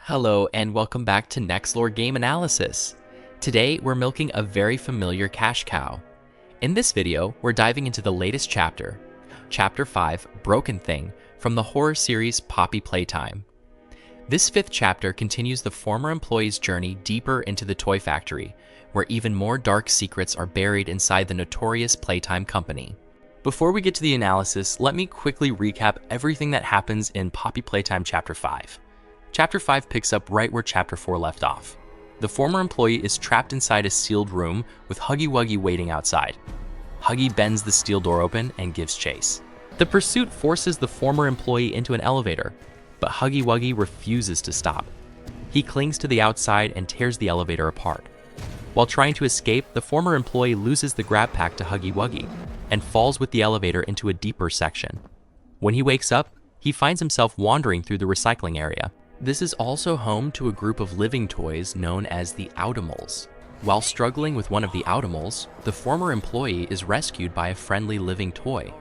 Hello and welcome back to NexLore Game Analysis. Today we're milking a very familiar cash cow. In this video, we're diving into the latest chapter, Chapter 5, Broken Thing, from the horror series Poppy Playtime. This fifth chapter continues the former employee's journey deeper into the toy factory, where even more dark secrets are buried inside the notorious Playtime company. Before we get to the analysis, let me quickly recap everything that happens in Poppy Playtime Chapter 5. Chapter 5 picks up right where Chapter 4 left off. The former employee is trapped inside a sealed room with Huggy Wuggy waiting outside. Huggy bends the steel door open and gives chase. The pursuit forces the former employee into an elevator, but Huggy Wuggy refuses to stop. He clings to the outside and tears the elevator apart. While trying to escape, the former employee loses the grab pack to Huggy Wuggy and falls with the elevator into a deeper section. When he wakes up, he finds himself wandering through the recycling area. This is also home to a group of living toys known as the Outimals. While struggling with one of the Outimals, the former employee is rescued by a friendly living toy.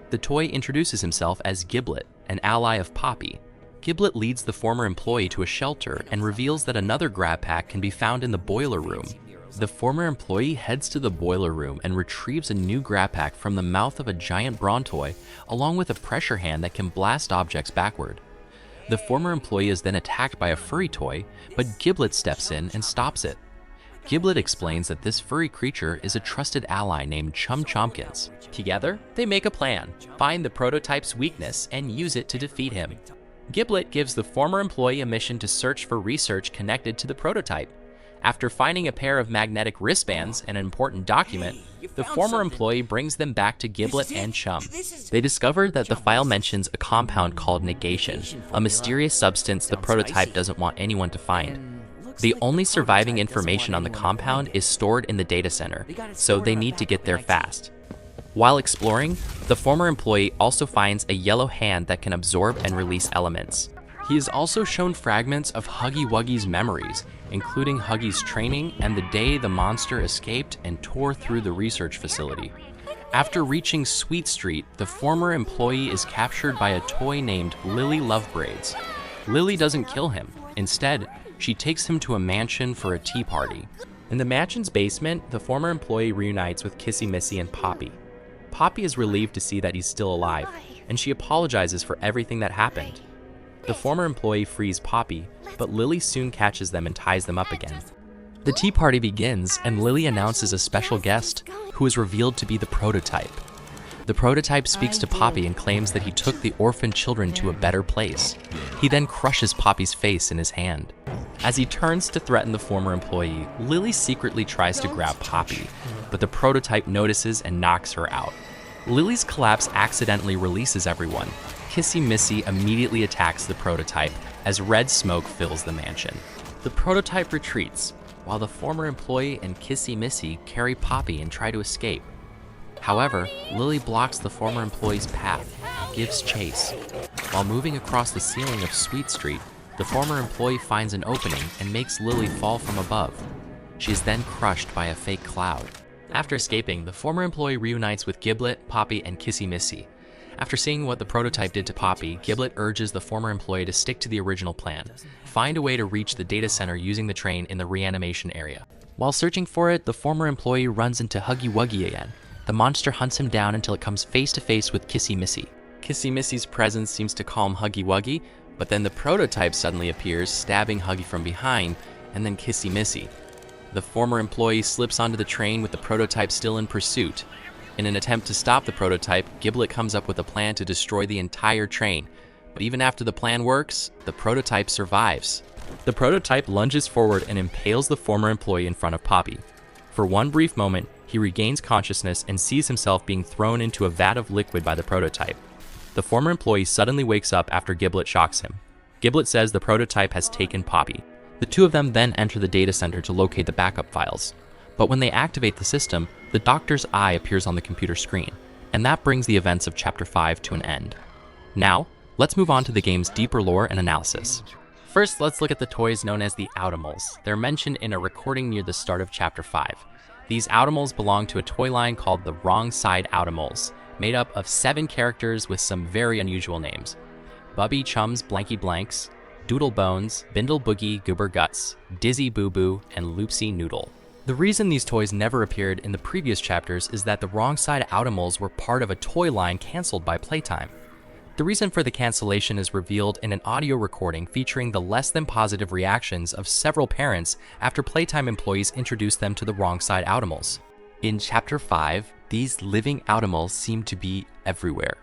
The toy introduces himself as Giblet, an ally of Poppy. Giblet leads the former employee to a shelter and reveals that another grab pack can be found in the boiler room. The former employee heads to the boiler room and retrieves a new grab pack from the mouth of a giant brawn toy, along with a pressure hand that can blast objects backward. The former employee is then attacked by a furry toy, but Giblet steps in and stops it. Giblet explains that this furry creature is a trusted ally named Chompkins. Together, they make a plan, find the prototype's weakness, and use it to defeat him. Giblet gives the former employee a mission to search for research connected to the prototype. After finding a pair of magnetic wristbands and an important document, the former employee brings them back to Giblet and Chum. They discover that the file mentions a compound called negation, a mysterious substance the prototype doesn't want anyone to find. The only surviving information on the compound is stored in the data center, so they need to get there fast. While exploring, the former employee also finds a yellow hand that can absorb and release elements. He is also shown fragments of Huggy Wuggy's memories, including Huggy's training and the day the monster escaped and tore through the research facility. After reaching Sweet Street, the former employee is captured by a toy named Lily Lovebraids. Lily doesn't kill him. Instead, she takes him to a mansion for a tea party. In the mansion's basement, the former employee reunites with Kissy Missy and Poppy. Poppy is relieved to see that he's still alive, and she apologizes for everything that happened. The former employee frees Poppy, but Lily soon catches them and ties them up again. The tea party begins, and Lily announces a special guest, who is revealed to be the prototype. The prototype speaks to Poppy and claims that he took the orphan children to a better place. He then crushes Poppy's face in his hand. As he turns to threaten the former employee, Lily secretly tries to grab Poppy, but the prototype notices and knocks her out. Lily's collapse accidentally releases everyone. Kissy Missy immediately attacks the prototype as red smoke fills the mansion. The prototype retreats, while the former employee and Kissy Missy carry Poppy and try to escape. However, Lily blocks the former employee's path, gives chase. While moving across the ceiling of Sweet Street, the former employee finds an opening and makes Lily fall from above. She is then crushed by a fake cloud. After escaping, the former employee reunites with Giblet, Poppy, and Kissy Missy. After seeing what the prototype did to Poppy, Giblet urges the former employee to stick to the original plan, find a way to reach the data center using the train in the reanimation area. While searching for it, the former employee runs into Huggy Wuggy again. The monster hunts him down until it comes face to face with Kissy Missy. Kissy Missy's presence seems to calm Huggy Wuggy, but then the prototype suddenly appears, stabbing Huggy from behind, and then Kissy Missy. The former employee slips onto the train with the prototype still in pursuit. In an attempt to stop the prototype, Giblet comes up with a plan to destroy the entire train. But even after the plan works, the prototype survives. The prototype lunges forward and impales the former employee in front of Poppy. For one brief moment, he regains consciousness and sees himself being thrown into a vat of liquid by the prototype. The former employee suddenly wakes up after Giblet shocks him. Giblet says the prototype has taken Poppy. The two of them then enter the data center to locate the backup files. But when they activate the system, the doctor's eye appears on the computer screen, and that brings the events of Chapter 5 to an end. Now, let's move on to the game's deeper lore and analysis. First, let's look at the toys known as the Outimals. They're mentioned in a recording near the start of Chapter 5. These Outimals belong to a toy line called the Wrongside Outimals, made up of 7 characters with some very unusual names. Bubby Chum's Blanky Blanks, Doodle Bones, Bindle Boogie Goober Guts, Dizzy Boo Boo, and Loopsy Noodle. The reason these toys never appeared in the previous chapters is that the Wrongside Outimals were part of a toy line canceled by Playtime. The reason for the cancellation is revealed in an audio recording featuring the less than positive reactions of several parents after Playtime employees introduced them to the Wrongside Outimals. In Chapter 5, these living Outimals seem to be everywhere.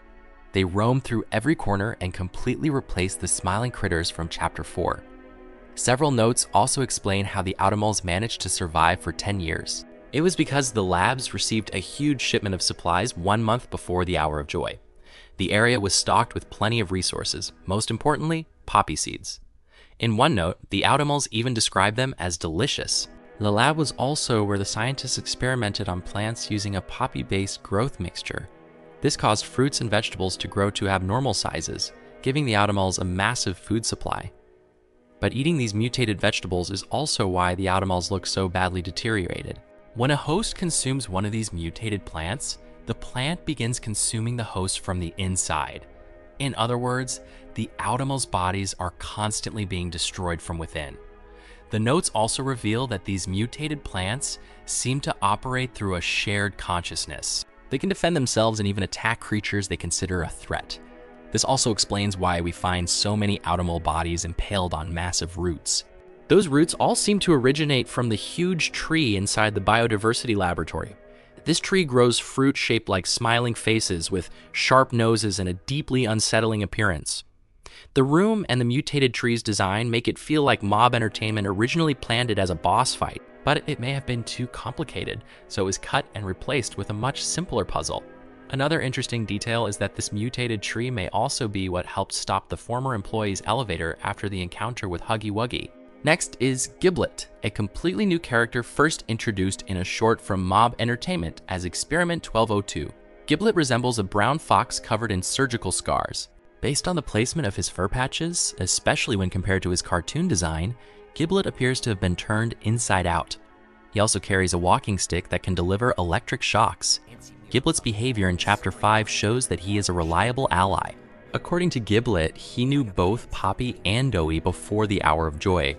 They roam through every corner and completely replace the smiling critters from Chapter 4. Several notes also explain how the Outimals managed to survive for 10 years. It was because the labs received a huge shipment of supplies 1 month before the Hour of Joy. The area was stocked with plenty of resources, most importantly, poppy seeds. In one note, the Outimals even described them as delicious. The lab was also where the scientists experimented on plants using a poppy-based growth mixture. This caused fruits and vegetables to grow to abnormal sizes, giving the Outimals a massive food supply. But eating these mutated vegetables is also why the Outimals look so badly deteriorated. When a host consumes one of these mutated plants, the plant begins consuming the host from the inside. In other words, the Outimals' bodies are constantly being destroyed from within. The notes also reveal that these mutated plants seem to operate through a shared consciousness. They can defend themselves and even attack creatures they consider a threat. This also explains why we find so many Outimal bodies impaled on massive roots. Those roots all seem to originate from the huge tree inside the biodiversity laboratory. This tree grows fruit shaped like smiling faces with sharp noses and a deeply unsettling appearance. The room and the mutated tree's design make it feel like Mob Entertainment originally planned it as a boss fight, but it may have been too complicated, so it was cut and replaced with a much simpler puzzle. Another interesting detail is that this mutated tree may also be what helped stop the former employee's elevator after the encounter with Huggy Wuggy. Next is Giblet, a completely new character first introduced in a short from Mob Entertainment as Experiment 1202. Giblet resembles a brown fox covered in surgical scars. Based on the placement of his fur patches, especially when compared to his cartoon design, Giblet appears to have been turned inside out. He also carries a walking stick that can deliver electric shocks. Giblet's behavior in Chapter 5 shows that he is a reliable ally. According to Giblet, he knew both Poppy and Doughy before the Hour of Joy.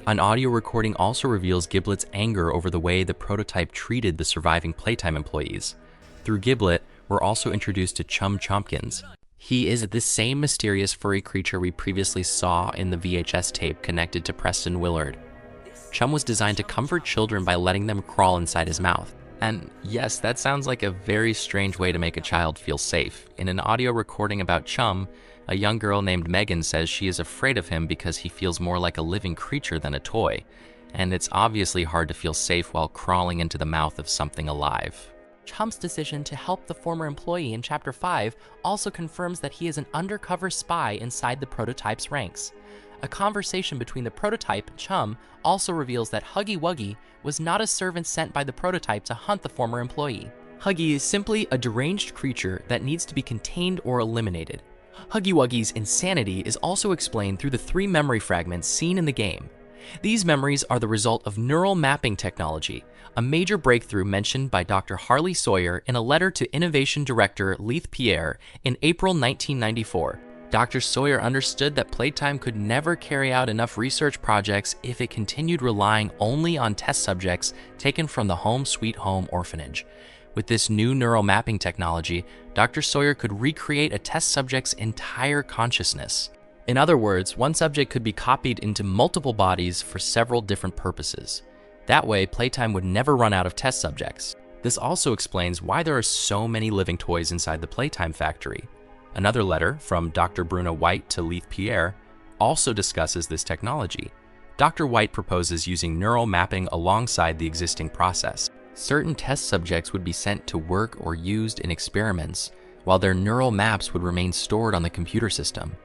An audio recording also reveals Giblet's anger over the way the prototype treated the surviving Playtime employees. Through Giblet, we're also introduced to Chum Chompkins. He is the same mysterious furry creature we previously saw in the VHS tape connected to Preston Willard. Chum was designed to comfort children by letting them crawl inside his mouth. And yes, that sounds like a very strange way to make a child feel safe. In an audio recording about Chum, a young girl named Megan says she is afraid of him because he feels more like a living creature than a toy. And it's obviously hard to feel safe while crawling into the mouth of something alive. Chum's decision to help the former employee in Chapter 5 also confirms that he is an undercover spy inside the prototype's ranks. A conversation between the prototype and Chum also reveals that Huggy Wuggy was not a servant sent by the prototype to hunt the former employee. Huggy is simply a deranged creature that needs to be contained or eliminated. Huggy Wuggy's insanity is also explained through the 3 memory fragments seen in the game. These memories are the result of neural mapping technology, a major breakthrough mentioned by Dr. Harley Sawyer in a letter to Innovation Director Leith Pierre in April 1994. Dr. Sawyer understood that Playtime could never carry out enough research projects if it continued relying only on test subjects taken from the Home Sweet Home orphanage. With this new neural mapping technology, Dr. Sawyer could recreate a test subject's entire consciousness. In other words, one subject could be copied into multiple bodies for several different purposes. That way, Playtime would never run out of test subjects. This also explains why there are so many living toys inside the Playtime factory. Another letter from Dr. Bruno White to Leith Pierre also discusses this technology. Dr. White proposes using neural mapping alongside the existing process. Certain test subjects would be sent to work or used in experiments, while their neural maps would remain stored on the computer system.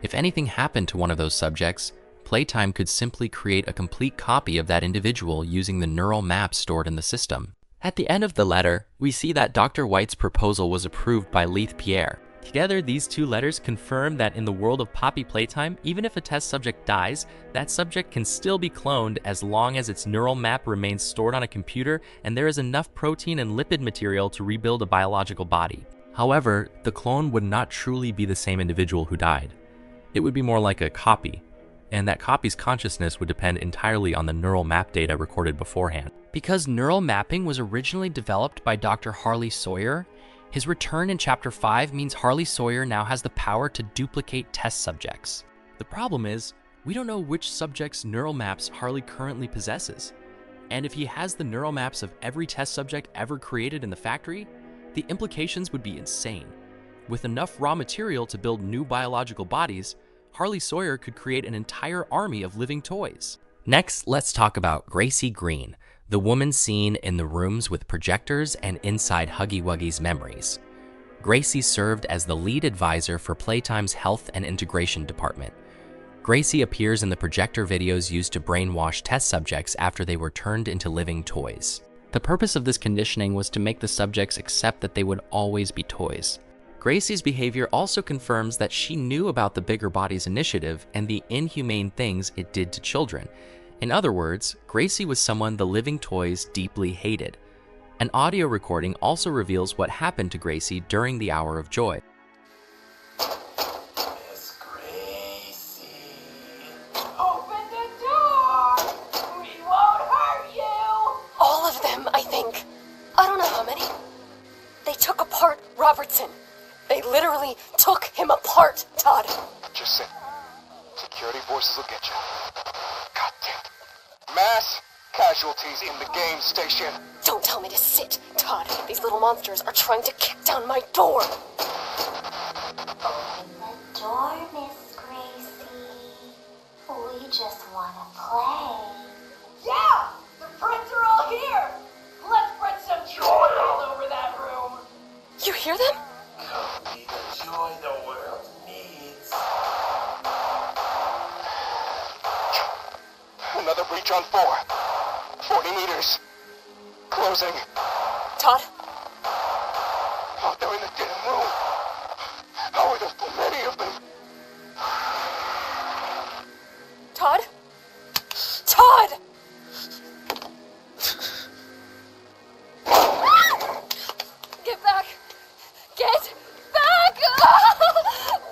If anything happened to one of those subjects, Playtime could simply create a complete copy of that individual using the neural maps stored in the system. At the end of the letter, we see that Dr. White's proposal was approved by Leith Pierre. Together, these 2 letters confirm that in the world of Poppy Playtime, even if a test subject dies, that subject can still be cloned as long as its neural map remains stored on a computer and there is enough protein and lipid material to rebuild a biological body. However, the clone would not truly be the same individual who died. It would be more like a copy. and that copy's consciousness would depend entirely on the neural map data recorded beforehand. Because neural mapping was originally developed by Dr. Harley Sawyer, his return in Chapter 5 means Harley Sawyer now has the power to duplicate test subjects. The problem is, we don't know which subject's neural maps Harley currently possesses. And if he has the neural maps of every test subject ever created in the factory, the implications would be insane. With enough raw material to build new biological bodies, Harley Sawyer could create an entire army of living toys. Next, let's talk about Gracie Green, the woman seen in the rooms with projectors and inside Huggy Wuggy's memories. Gracie served as the lead advisor for Playtime's Health and Integration Department. Gracie appears in the projector videos used to brainwash test subjects after they were turned into living toys. The purpose of this conditioning was to make the subjects accept that they would always be toys. Gracie's behavior also confirms that she knew about the Bigger Bodies initiative and the inhumane things it did to children. In other words, Gracie was someone the living toys deeply hated. An audio recording also reveals what happened to Gracie during the Hour of Joy. Miss Gracie, open the door! We won't hurt you! All of them, I think. I don't know how many. They took apart Robertson. They literally took him apart, Todd. Just sit. Security forces will get you. God damn. Mass casualties in the game station. Don't tell me to sit, Todd. These little monsters are trying to kick down my door. Open the door, Miss Gracie. We just want to play. Yeah! The friends are all here! Let's spread some joy all over that room! You hear them? Come be the joy the world needs. Another breach on 4. 40 meters. Closing. Todd? Oh, they're in the damn room. How are there so many of them? Todd? Todd! Get back! Get back!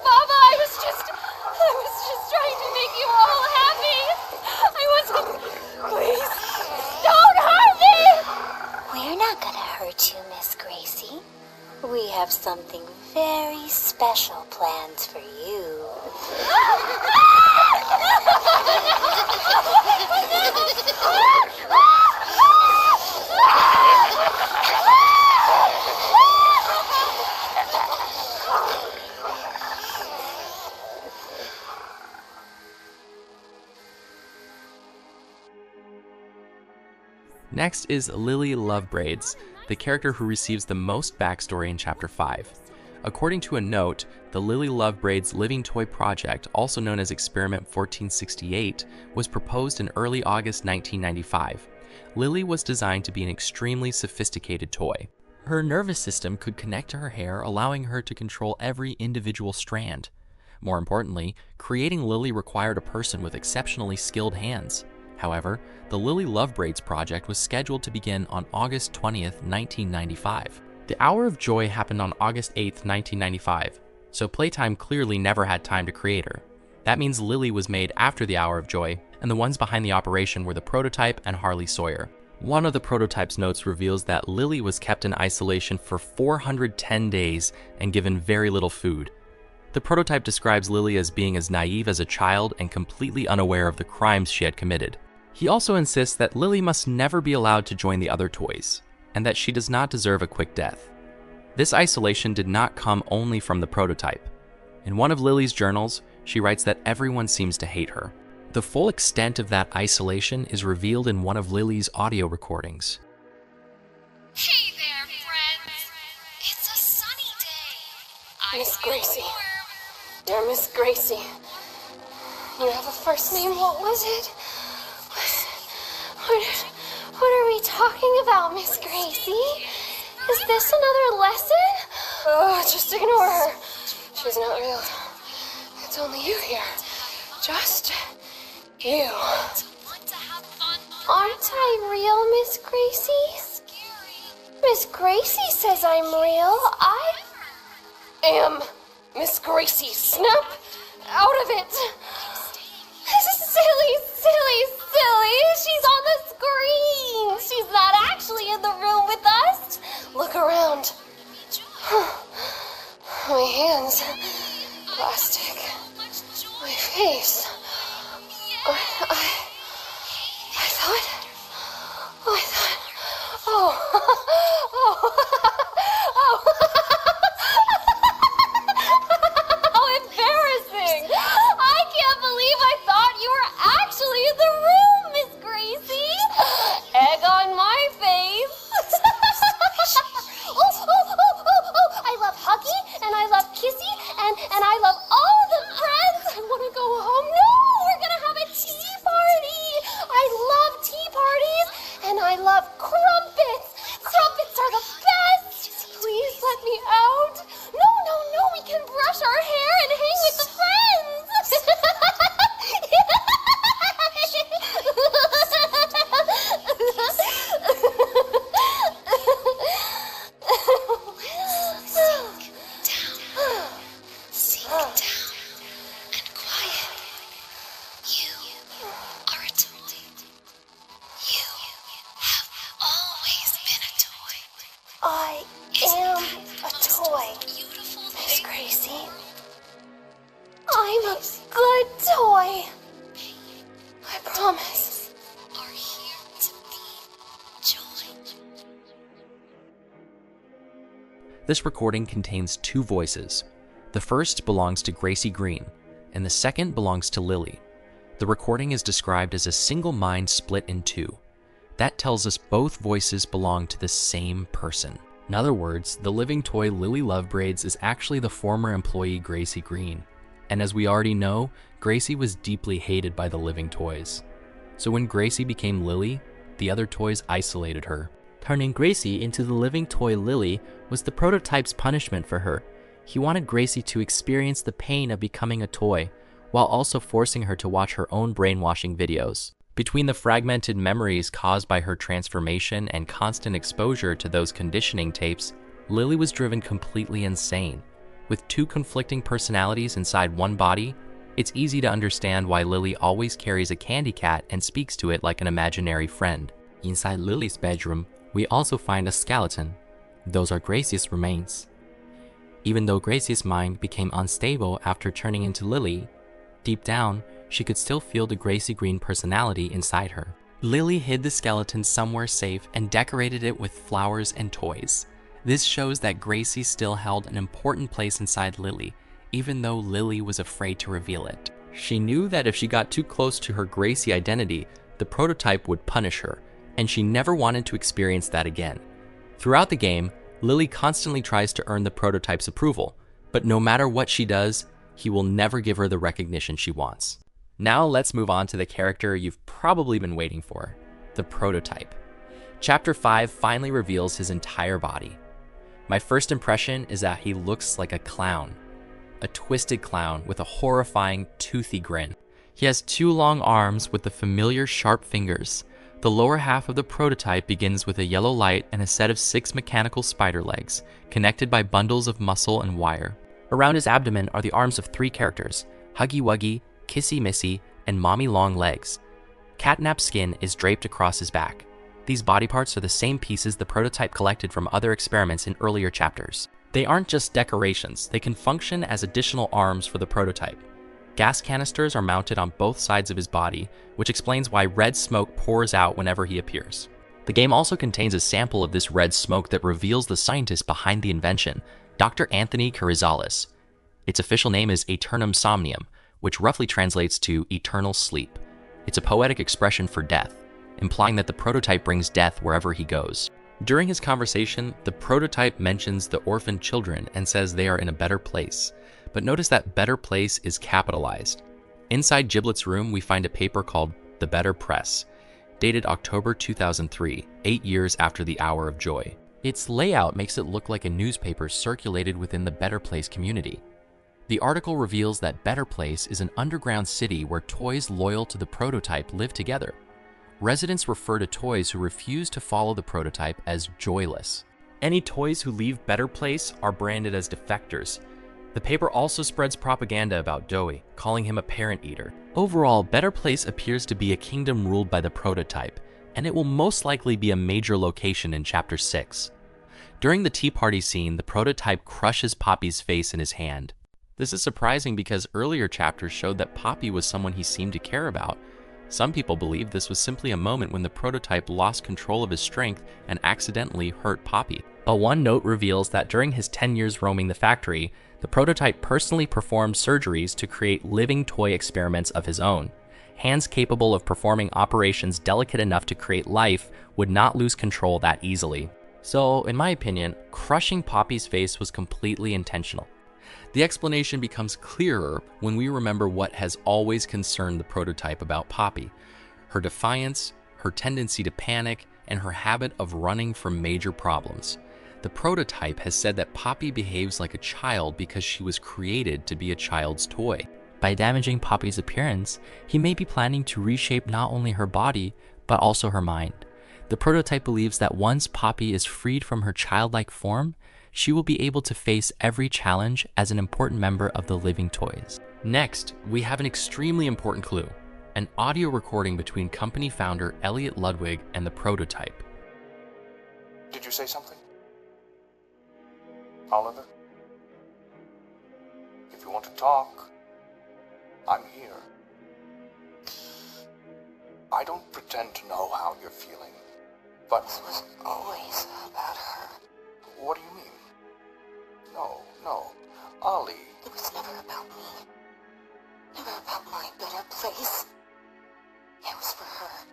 Mama, I was just trying to make you all happy. I wasn't. Please, don't hurt me! We're not gonna hurt you, Miss Gracie. We have something very special planned for you. Next is Lily Lovebraids, the character who receives the most backstory in Chapter 5. According to a note, the Lily Lovebraids Living Toy Project, also known as Experiment 1468, was proposed in early August 1995. Lily was designed to be an extremely sophisticated toy. Her nervous system could connect to her hair, allowing her to control every individual strand. More importantly, creating Lily required a person with exceptionally skilled hands. However, the Lily Lovebraids project was scheduled to begin on August 20th, 1995. The Hour of Joy happened on August 8th, 1995, so Playtime clearly never had time to create her. That means Lily was made after the Hour of Joy, and the ones behind the operation were the prototype and Harley Sawyer. One of the prototype's notes reveals that Lily was kept in isolation for 410 days and given very little food. The prototype describes Lily as being as naive as a child and completely unaware of the crimes she had committed. He also insists that Lily must never be allowed to join the other toys, and that she does not deserve a quick death. This isolation did not come only from the prototype. In one of Lily's journals, she writes that everyone seems to hate her. The full extent of that isolation is revealed in one of Lily's audio recordings. Hey there, friends. It's a sunny day. Miss Gracie. Dear Miss Gracie. You have a first name, what was it? What are we talking about, Miss Gracie? Is this another lesson? Oh, just ignore her. She's not real. It's only you here. Just you. Want to have fun? Aren't I real, Miss Gracie? Miss Gracie says I'm real. I Am Miss Gracie. Snap out of it. This Silly! She's on the screen! She's not actually in the room with us! Look around. My hands. Plastic. My face. I thought... How embarrassing! I can't believe I thought you were actually in the room, Miss Gracie! Egg on my face! I love Huggy, and I love Kissy, and I love all the friends! I want to go home. No! We're gonna have a tea party! I love tea parties, and I love crumpets! Crumpets are the best! Please let me out! No, we can brush our hair and hang with the friends! Sink down and quiet. You are a toy. You have always been a toy. I am a toy, Beautiful Miss thing. Gracie. I'm a good toy. I promise. Are here to be joy. This recording contains two voices. The first belongs to Gracie Green, and the second belongs to Lily. The recording is described as a single mind split in two. That tells us both voices belong to the same person. In other words, the living toy Lily Lovebraids is actually the former employee Gracie Green. And as we already know, Gracie was deeply hated by the living toys. So when Gracie became Lily, the other toys isolated her. Turning Gracie into the living toy Lily was the prototype's punishment for her. He wanted Gracie to experience the pain of becoming a toy, while also forcing her to watch her own brainwashing videos. Between the fragmented memories caused by her transformation and constant exposure to those conditioning tapes, Lily was driven completely insane. With two conflicting personalities inside one body, it's easy to understand why Lily always carries a candy cat and speaks to it like an imaginary friend. Inside Lily's bedroom, we also find a skeleton. Those are Gracie's remains. Even though Gracie's mind became unstable after turning into Lily, deep down, she could still feel the Gracie Green personality inside her. Lily hid the skeleton somewhere safe and decorated it with flowers and toys. This shows that Gracie still held an important place inside Lily, even though Lily was afraid to reveal it. She knew that if she got too close to her Gracie identity, the prototype would punish her, and she never wanted to experience that again. Throughout the game, Lily constantly tries to earn the prototype's approval, but no matter what she does, he will never give her the recognition she wants. Now let's move on to the character you've probably been waiting for, the prototype. Chapter 5 finally reveals his entire body. My first impression is that he looks like a clown. A twisted clown with a horrifying, toothy grin. He has two long arms with the familiar sharp fingers. The lower half of the prototype begins with a yellow light and a set of 6 mechanical spider legs, connected by bundles of muscle and wire. Around his abdomen are the arms of 3 characters, Huggy Wuggy, Kissy Missy, and Mommy Long Legs. Catnap skin is draped across his back. These body parts are the same pieces the prototype collected from other experiments in earlier chapters. They aren't just decorations, they can function as additional arms for the prototype. Gas canisters are mounted on both sides of his body, which explains why red smoke pours out whenever he appears. The game also contains a sample of this red smoke that reveals the scientist behind the invention, Dr. Anthony Carrizales. Its official name is Aeternum Somnium, which roughly translates to eternal sleep. It's a poetic expression for death, implying that the prototype brings death wherever he goes. During his conversation, the prototype mentions the orphaned children and says they are in a better place. But notice that better place is capitalized. Inside Giblet's room, we find a paper called The Better Press, dated October 2003, 8 years after the Hour of Joy. Its layout makes it look like a newspaper circulated within the Better Place community. The article reveals that Better Place is an underground city where toys loyal to the prototype live together. Residents refer to toys who refuse to follow the prototype as joyless. Any toys who leave Better Place are branded as defectors. The paper also spreads propaganda about Dewey, calling him a parent eater. Overall, Better Place appears to be a kingdom ruled by the prototype, and it will most likely be a major location in Chapter 6. During the tea party scene, the prototype crushes Poppy's face in his hand. This is surprising because earlier chapters showed that Poppy was someone he seemed to care about. Some people believe this was simply a moment when the prototype lost control of his strength and accidentally hurt Poppy. But one note reveals that during his 10 years roaming the factory, the prototype personally performed surgeries to create living toy experiments of his own. Hands capable of performing operations delicate enough to create life would not lose control that easily. So, in my opinion, crushing Poppy's face was completely intentional. The explanation becomes clearer when we remember what has always concerned the prototype about Poppy: her defiance, her tendency to panic, and her habit of running from major problems. The prototype has said that Poppy behaves like a child because she was created to be a child's toy. By damaging Poppy's appearance, he may be planning to reshape not only her body, but also her mind. The prototype believes that once Poppy is freed from her childlike form, she will be able to face every challenge as an important member of the living toys. Next, we have an extremely important clue: an audio recording between company founder Elliot Ludwig and the prototype. Did you say something? Oliver? If you want to talk, I'm here. I don't pretend to know how you're feeling, but This was always about her. what do you mean? No, Ollie. It was never about me. Never about my better place. It was for her.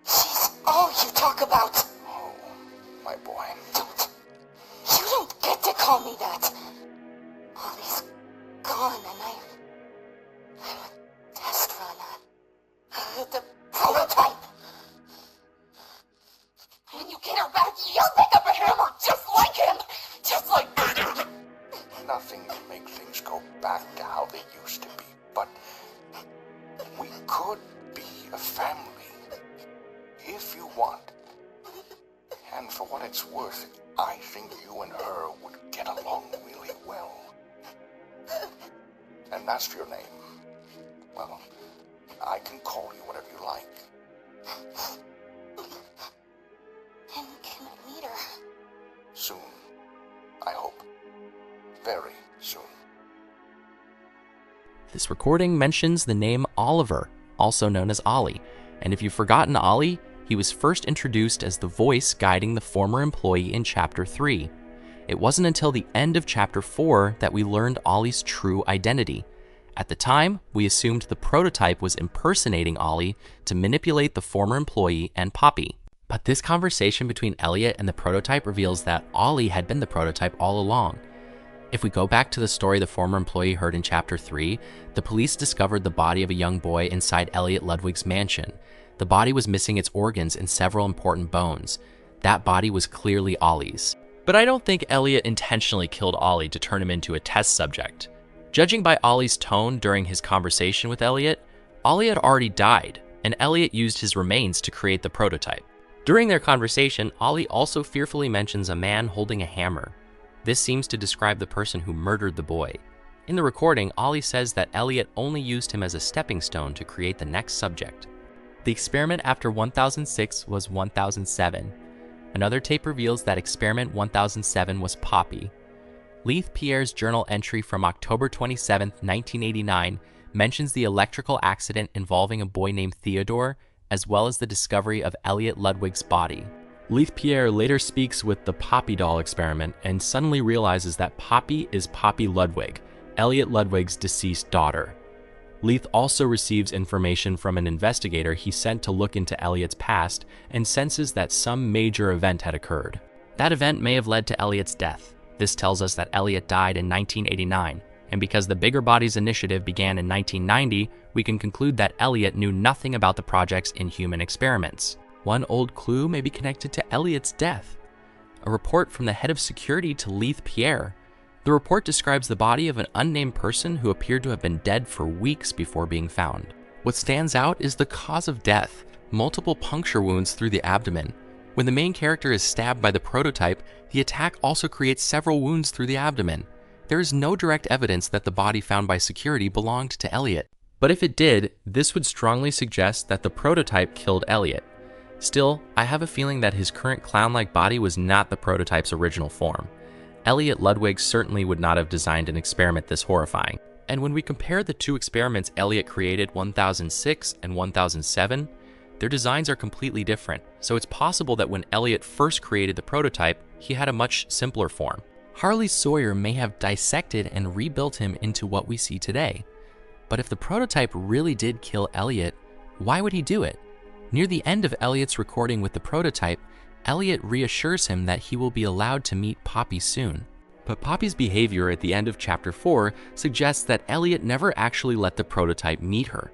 She's all you talk about. Oh, my boy. You don't get to call me that. Ollie's gone and I'm a test run. The prototype. When you get her back, you'll pick up a hammer just like him. Just like Nothing can make things go back to how they used to be, but we could be a family. If you want. And for what it's worth, I think you and her would get along really well. And that's your name. Well, I can call you whatever you like. And can I meet her? Soon. I hope. Very soon. This recording mentions the name Oliver, also known as Ollie, and if you've forgotten Ollie, he was first introduced as the voice guiding the former employee in Chapter 3. It wasn't until the end of Chapter 4 that we learned Ollie's true identity. At the time, we assumed the prototype was impersonating Ollie to manipulate the former employee and Poppy. But this conversation between Elliot and the prototype reveals that Ollie had been the prototype all along. If we go back to the story the former employee heard in Chapter 3, the police discovered the body of a young boy inside Elliot Ludwig's mansion. The body was missing its organs and several important bones. That body was clearly Ollie's. But I don't think Elliot intentionally killed Ollie to turn him into a test subject. Judging by Ollie's tone during his conversation with Elliot, Ollie had already died, and Elliot used his remains to create the prototype. During their conversation, Ollie also fearfully mentions a man holding a hammer. This seems to describe the person who murdered the boy. In the recording, Ollie says that Elliot only used him as a stepping stone to create the next subject. The experiment after 1006 was 1007. Another tape reveals that experiment 1007 was Poppy. Leith Pierre's journal entry from October 27, 1989 mentions the electrical accident involving a boy named Theodore, as well as the discovery of Elliot Ludwig's body. Leith Pierre later speaks with the Poppy doll experiment and suddenly realizes that Poppy is Poppy Ludwig, Elliot Ludwig's deceased daughter. Leith also receives information from an investigator he sent to look into Elliot's past and senses that some major event had occurred. That event may have led to Elliot's death. This tells us that Elliot died in 1989, and because the Bigger Bodies initiative began in 1990, we can conclude that Elliot knew nothing about the project's inhuman experiments. One old clue may be connected to Elliot's death. A report from the head of security to Leith Pierre. The report describes the body of an unnamed person who appeared to have been dead for weeks before being found. What stands out is the cause of death: multiple puncture wounds through the abdomen. When the main character is stabbed by the prototype, the attack also creates several wounds through the abdomen. There is no direct evidence that the body found by security belonged to Elliot. But if it did, this would strongly suggest that the prototype killed Elliot. Still, I have a feeling that his current clown-like body was not the prototype's original form. Elliot Ludwig certainly would not have designed an experiment this horrifying. And when we compare the two experiments Elliot created 1006 and 1007, their designs are completely different, so it's possible that when Elliot first created the prototype, he had a much simpler form. Harley Sawyer may have dissected and rebuilt him into what we see today. But if the prototype really did kill Elliot, why would he do it? Near the end of Elliot's recording with the prototype, Elliot reassures him that he will be allowed to meet Poppy soon. But Poppy's behavior at the end of Chapter 4 suggests that Elliot never actually let the prototype meet her.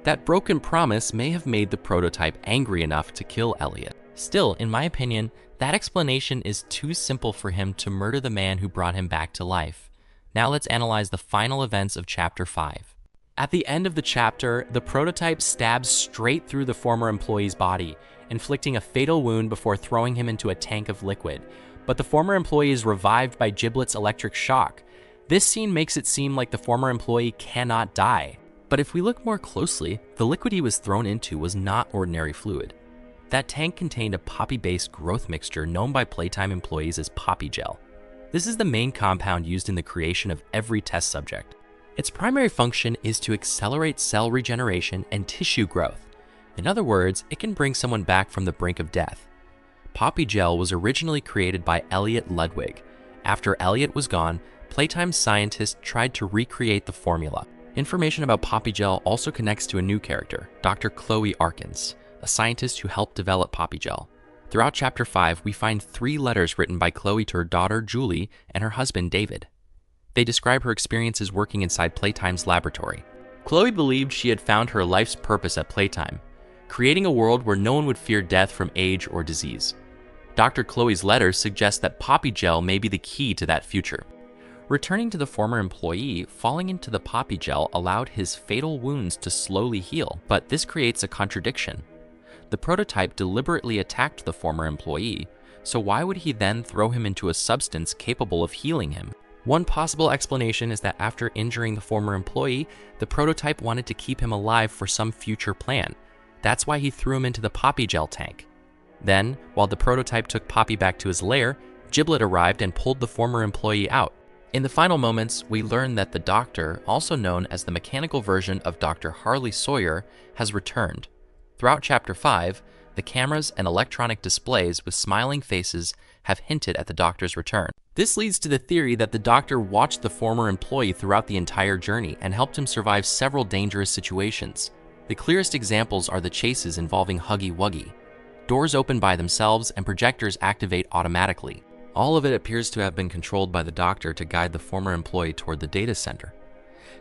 That broken promise may have made the prototype angry enough to kill Elliot. Still, in my opinion, that explanation is too simple for him to murder the man who brought him back to life. Now let's analyze the final events of Chapter 5. At the end of the chapter, the prototype stabs straight through the former employee's body, inflicting a fatal wound before throwing him into a tank of liquid. But the former employee is revived by Giblet's electric shock. This scene makes it seem like the former employee cannot die. But if we look more closely, the liquid he was thrown into was not ordinary fluid. That tank contained a poppy-based growth mixture known by Playtime employees as poppy gel. This is the main compound used in the creation of every test subject. Its primary function is to accelerate cell regeneration and tissue growth. In other words, it can bring someone back from the brink of death. Poppy gel was originally created by Elliot Ludwig. After Elliot was gone, Playtime scientists tried to recreate the formula. Information about Poppy gel also connects to a new character, Dr. Chloe Arkins, a scientist who helped develop Poppy gel. Throughout Chapter 5, we find 3 letters written by Chloe to her daughter, Julie, and her husband, David. They describe her experiences working inside Playtime's laboratory. Chloe believed she had found her life's purpose at Playtime, creating a world where no one would fear death from age or disease. Dr. Chloe's letters suggest that Poppy gel may be the key to that future. Returning to the former employee, falling into the poppy gel allowed his fatal wounds to slowly heal, but this creates a contradiction. The prototype deliberately attacked the former employee, so why would he then throw him into a substance capable of healing him? One possible explanation is that after injuring the former employee, the prototype wanted to keep him alive for some future plan. That's why he threw him into the poppy gel tank. Then, while the prototype took Poppy back to his lair, Giblet arrived and pulled the former employee out. In the final moments, we learn that the Doctor, also known as the mechanical version of Dr. Harley Sawyer, has returned. Throughout Chapter 5, the cameras and electronic displays with smiling faces have hinted at the Doctor's return. This leads to the theory that the Doctor watched the former employee throughout the entire journey and helped him survive several dangerous situations. The clearest examples are the chases involving Huggy Wuggy. Doors open by themselves and projectors activate automatically. All of it appears to have been controlled by the Doctor to guide the former employee toward the data center.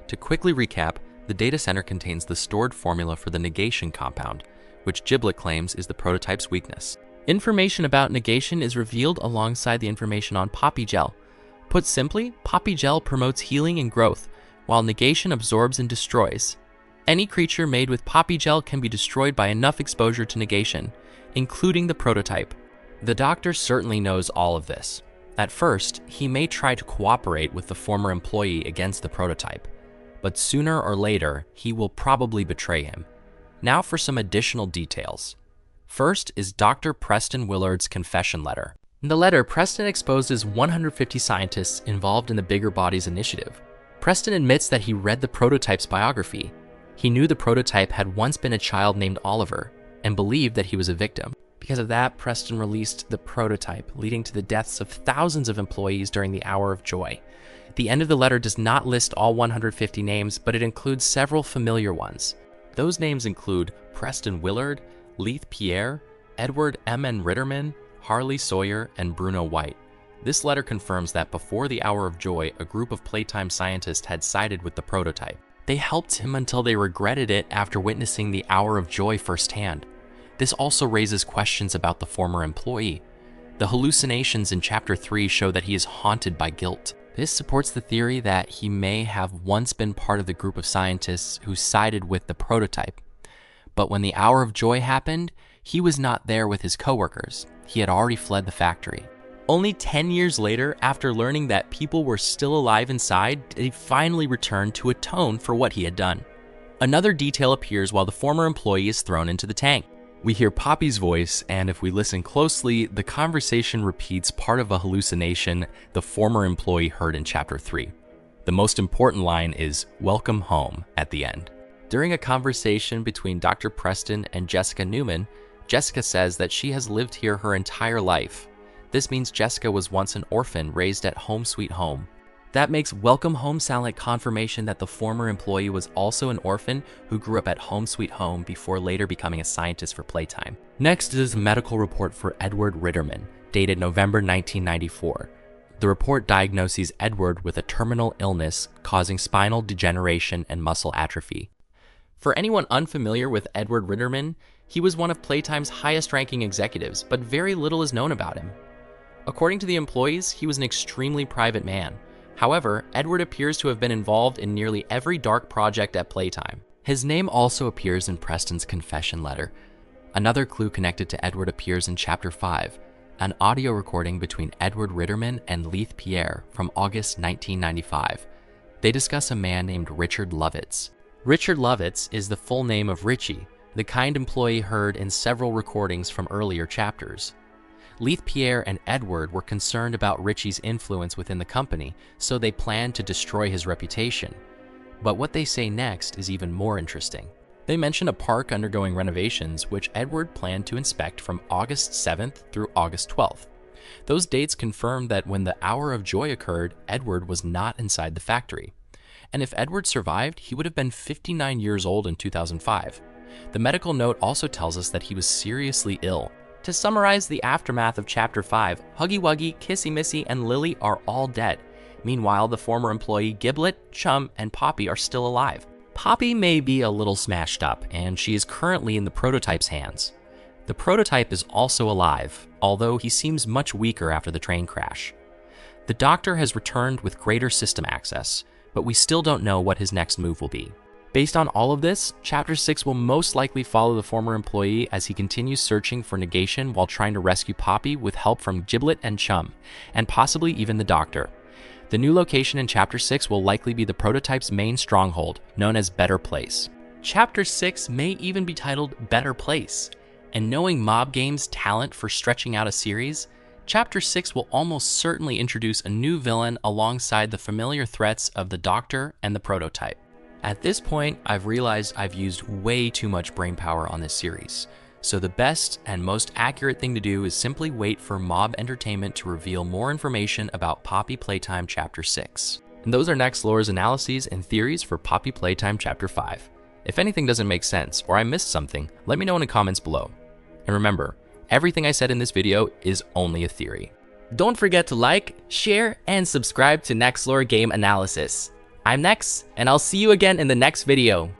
To quickly recap, the data center contains the stored formula for the negation compound, which Giblet claims is the prototype's weakness. Information about negation is revealed alongside the information on poppy gel. Put simply, poppy gel promotes healing and growth, while negation absorbs and destroys. Any creature made with poppy gel can be destroyed by enough exposure to negation, including the prototype. The Doctor certainly knows all of this. At first, he may try to cooperate with the former employee against the prototype, but sooner or later, he will probably betray him. Now for some additional details. First is Dr. Preston Willard's confession letter. In the letter, Preston exposes 150 scientists involved in the Bigger Bodies initiative. Preston admits that he read the prototype's biography. He knew the prototype had once been a child named Oliver, and believed that he was a victim. Because of that, Preston released the prototype, leading to the deaths of thousands of employees during the Hour of Joy. The end of the letter does not list all 150 names, but it includes several familiar ones. Those names include Preston Willard, Leith Pierre, Edward M. N. Ritterman, Harley Sawyer, and Bruno White. This letter confirms that before the Hour of Joy, a group of Playtime scientists had sided with the prototype. They helped him until they regretted it after witnessing the Hour of Joy firsthand. This also raises questions about the former employee. The hallucinations in Chapter 3 show that he is haunted by guilt. This supports the theory that he may have once been part of the group of scientists who sided with the prototype. But when the Hour of Joy happened, he was not there with his coworkers. He had already fled the factory. Only 10 years later, after learning that people were still alive inside, did he finally return to atone for what he had done. Another detail appears while the former employee is thrown into the tank. We hear Poppy's voice, and if we listen closely, the conversation repeats part of a hallucination the former employee heard in Chapter 3. The most important line is "Welcome home" at the end. During a conversation between Dr. Preston and Jessica Newman, Jessica says that she has lived here her entire life. This means Jessica was once an orphan raised at Home Sweet Home. That makes "Welcome Home" sound like confirmation that the former employee was also an orphan who grew up at Home Sweet Home before later becoming a scientist for Playtime. Next is a medical report for Edward Ritterman, dated November 1994. The report diagnoses Edward with a terminal illness causing spinal degeneration and muscle atrophy. For anyone unfamiliar with Edward Ritterman, he was one of Playtime's highest-ranking executives, but very little is known about him. According to the employees, he was an extremely private man. However, Edward appears to have been involved in nearly every dark project at Playtime. His name also appears in Preston's confession letter. Another clue connected to Edward appears in Chapter 5, an audio recording between Edward Ritterman and Leith Pierre from August 1995. They discuss a man named Richard Lovitz. Richard Lovitz is the full name of Richie, the kind employee heard in several recordings from earlier chapters. Leith Pierre and Edward were concerned about Richie's influence within the company, so they planned to destroy his reputation. But what they say next is even more interesting. They mention a park undergoing renovations, which Edward planned to inspect from August 7th through August 12th. Those dates confirm that when the Hour of Joy occurred, Edward was not inside the factory. And if Edward survived, he would have been 59 years old in 2005. The medical note also tells us that he was seriously ill. To summarize the aftermath of Chapter 5, Huggy Wuggy, Kissy Missy, and Lily are all dead. Meanwhile, the former employee Giblet, Chum, and Poppy are still alive. Poppy may be a little smashed up, and she is currently in the prototype's hands. The prototype is also alive, although he seems much weaker after the train crash. The Doctor has returned with greater system access, but we still don't know what his next move will be. Based on all of this, Chapter 6 will most likely follow the former employee as he continues searching for negation while trying to rescue Poppy with help from Giblet and Chum, and possibly even the Doctor. The new location in Chapter 6 will likely be the prototype's main stronghold, known as Better Place. Chapter 6 may even be titled Better Place, and knowing Mob Game's talent for stretching out a series, Chapter 6 will almost certainly introduce a new villain alongside the familiar threats of the Doctor and the prototype. At this point, I've realized I've used way too much brainpower on this series, so the best and most accurate thing to do is simply wait for Mob Entertainment to reveal more information about Poppy Playtime Chapter 6. And those are NexLore's analyses and theories for Poppy Playtime Chapter 5. If anything doesn't make sense or I missed something, let me know in the comments below. And remember, everything I said in this video is only a theory. Don't forget to like, share, and subscribe to NexLore Game Analysis. I'm Nex, and I'll see you again in the next video.